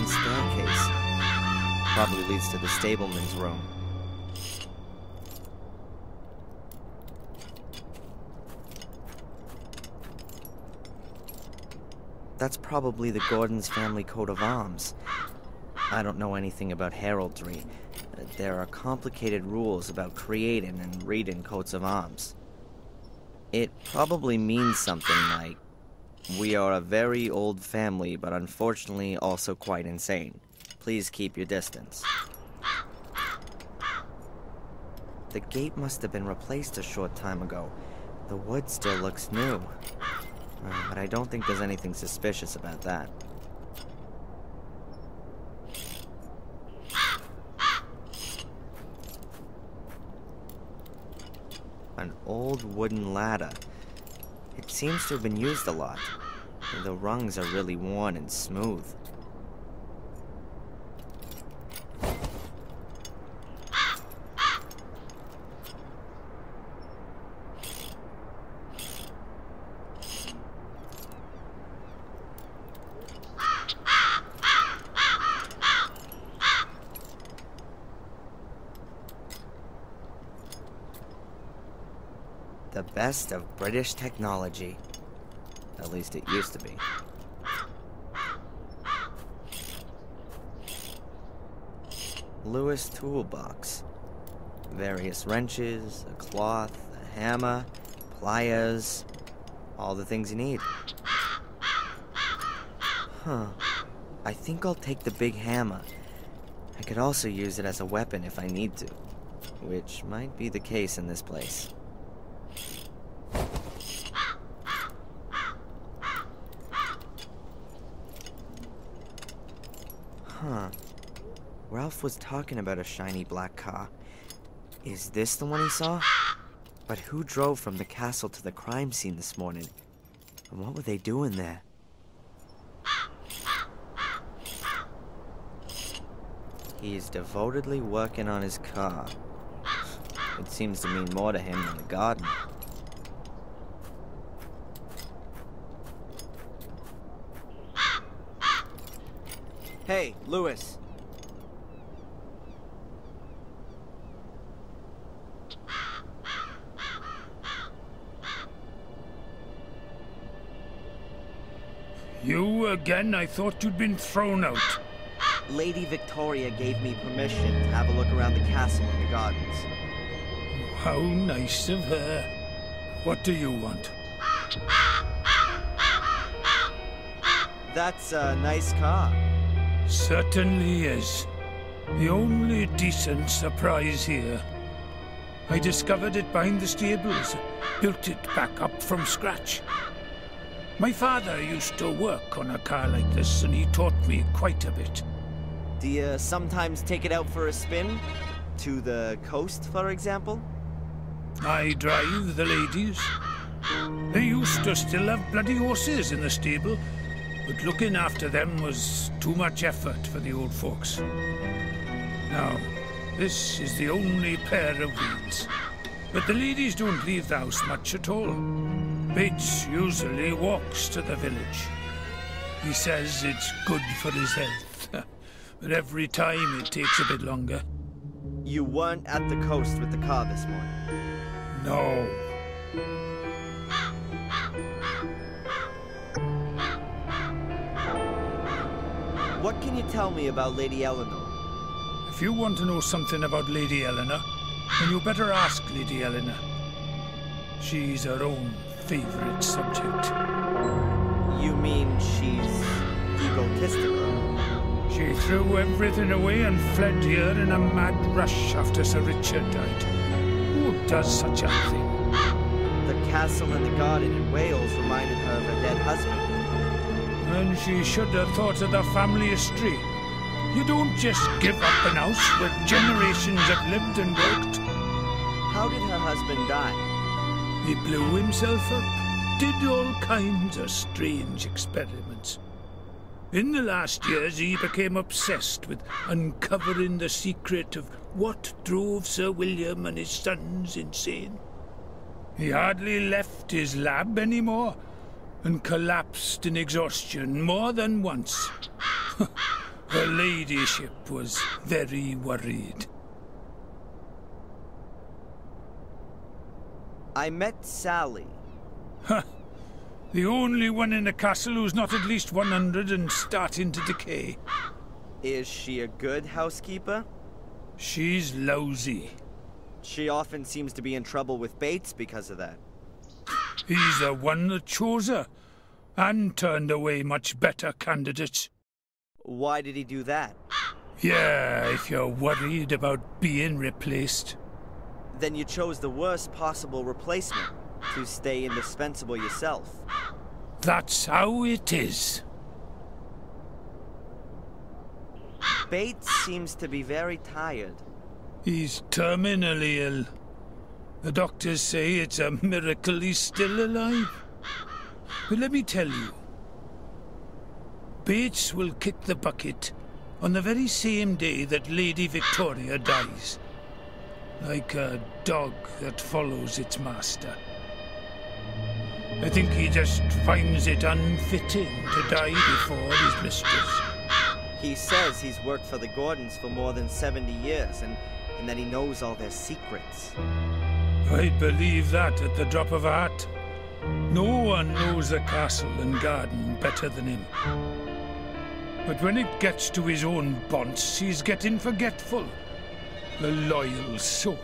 staircase. Probably leads to the stableman's room. That's probably the Gordon's family coat of arms. I don't know anything about heraldry. There are complicated rules about creating and reading coats of arms. It probably means something like, "We are a very old family, but unfortunately also quite insane. Please keep your distance." The gate must have been replaced a short time ago. The wood still looks new. But I don't think there's anything suspicious about that. An old wooden ladder. It seems to have been used a lot. The rungs are really worn and smooth. The best of British technology. At least it used to be. Lewis toolbox. Various wrenches, a cloth, a hammer, pliers, all the things you need. I think I'll take the big hammer. I could also use it as a weapon if I need to, which might be the case in this place. Ralph was talking about a shiny black car. Is this the one he saw? But who drove from the castle to the crime scene this morning? And what were they doing there? He's devotedly working on his car. It seems to mean more to him than the garden. Hey, Lewis. You again? I thought you'd been thrown out. Lady Victoria gave me permission to have a look around the castle and the gardens. How nice of her. What do you want? That's a nice car. Certainly is. The only decent surprise here. I discovered it behind the stables, built it back up from scratch. My father used to work on a car like this, and he taught me quite a bit. Do you sometimes take it out for a spin? To the coast, for example? I drive the ladies. They used to still have bloody horses in the stable, but looking after them was too much effort for the old folks. Now, this is the only pair of wheels. But the ladies don't leave the house much at all. Bates usually walks to the village. He says it's good for his health. But every time it takes a bit longer. You weren't at the coast with the car this morning? No. What can you tell me about Lady Eleanor? If you want to know something about Lady Eleanor, then you better ask Lady Eleanor. She's her own favorite subject. You mean she's egotistical? She threw everything away and fled here in a mad rush after Sir Richard died. Who does such a thing? The castle and the garden in Wales reminded her of her dead husband. And she should have thought of the family history. You don't just give up an house where generations have lived and worked. How did her husband die? He blew himself up, did all kinds of strange experiments. In the last years, he became obsessed with uncovering the secret of what drove Sir William and his sons insane. He hardly left his lab anymore, and collapsed in exhaustion more than once. Her ladyship was very worried. I met Sally. Huh. The only one in the castle who's not at least 100 and starting to decay. Is she a good housekeeper? She's lousy. She often seems to be in trouble with Bates because of that. He's the one that chose her, and turned away much better candidates. Why did he do that? Yeah, if you're worried about being replaced. Then you chose the worst possible replacement, to stay indispensable yourself. That's how it is. Bates seems to be very tired. He's terminally ill. The doctors say it's a miracle he's still alive. But let me tell you, Bates will kick the bucket on the very same day that Lady Victoria dies. Like a dog that follows its master. I think he just finds it unfitting to die before his mistress. He says he's worked for the Gordons for more than 70 years, and that he knows all their secrets. I'd believe that at the drop of a hat. No one knows the castle and garden better than him. But when it gets to his own bonds, he's getting forgetful. The loyal soul.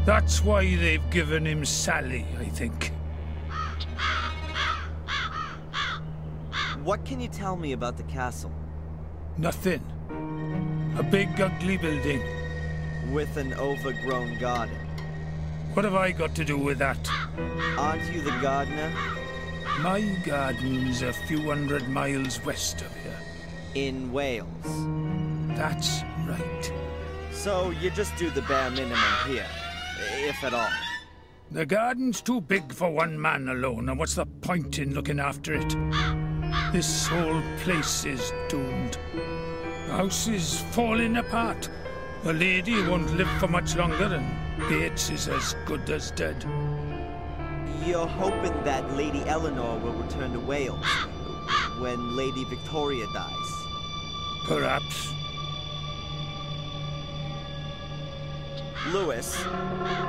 That's why they've given him Sally, I think. What can you tell me about the castle? Nothing. A big, ugly building. With an overgrown garden. What have I got to do with that? Aren't you the gardener? My garden's a few 100 miles west of here. In Wales? That's right. So you just do the bare minimum here, if at all. The garden's too big for one man alone, and what's the point in looking after it? This whole place is doomed. The house is falling apart. The lady won't live for much longer, and Bates is as good as dead. You're hoping that Lady Eleanor will return to Wales when Lady Victoria dies? Perhaps. Lewis,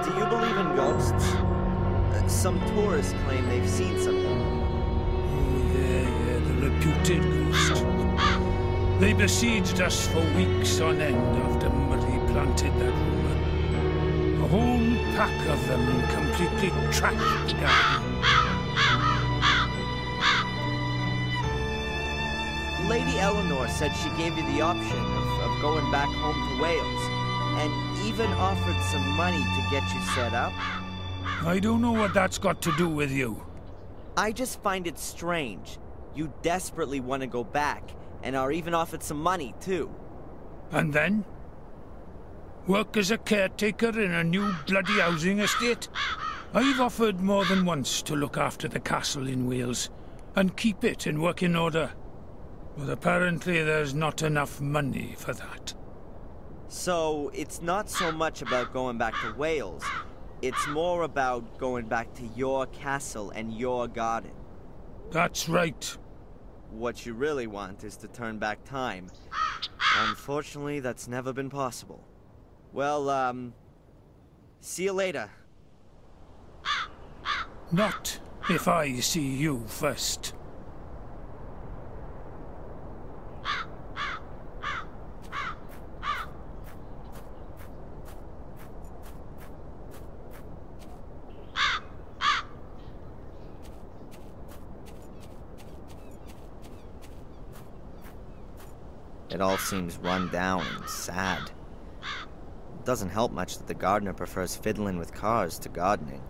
do you believe in ghosts? Some tourists claim they've seen something. Oh, yeah, the reputed ghost. They besieged us for weeks on end after Murray planted that rumour. A whole pack of them completely trashed the garden. Lady Eleanor said she gave you the option of going back home to Wales, and even offered some money to get you set up. I don't know what that's got to do with you. I just find it strange. You desperately want to go back, and are even offered some money, too. And then? Work as a caretaker in a new bloody housing estate? I've offered more than once to look after the castle in Wales, and keep it in working order. But apparently there's not enough money for that. So, it's not so much about going back to Wales. It's more about going back to your castle and your garden. That's right. What you really want is to turn back time. Unfortunately, that's never been possible. Well, see you later. Not if I see you first. It all seems run down and sad. It doesn't help much that the gardener prefers fiddling with cars to gardening.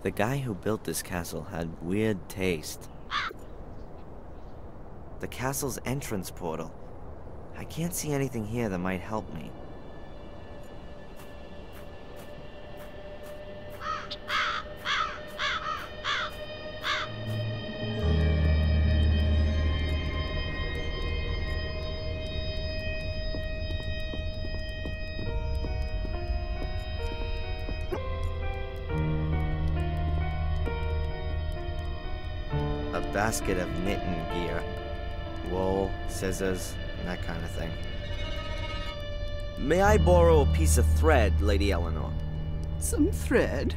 The guy who built this castle had weird taste. The castle's entrance portal. I can't see anything here that might help me. basket of knitting gear. Wool, scissors, and that kind of thing. May I borrow a piece of thread, Lady Eleanor? Some thread?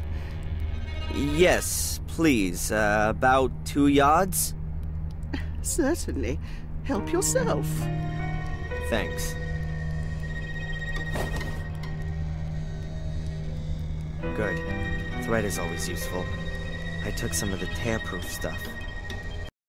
Yes, please. About 2 yards? Certainly. Help yourself. Thanks. Good. Thread is always useful. I took some of the tear-proof stuff.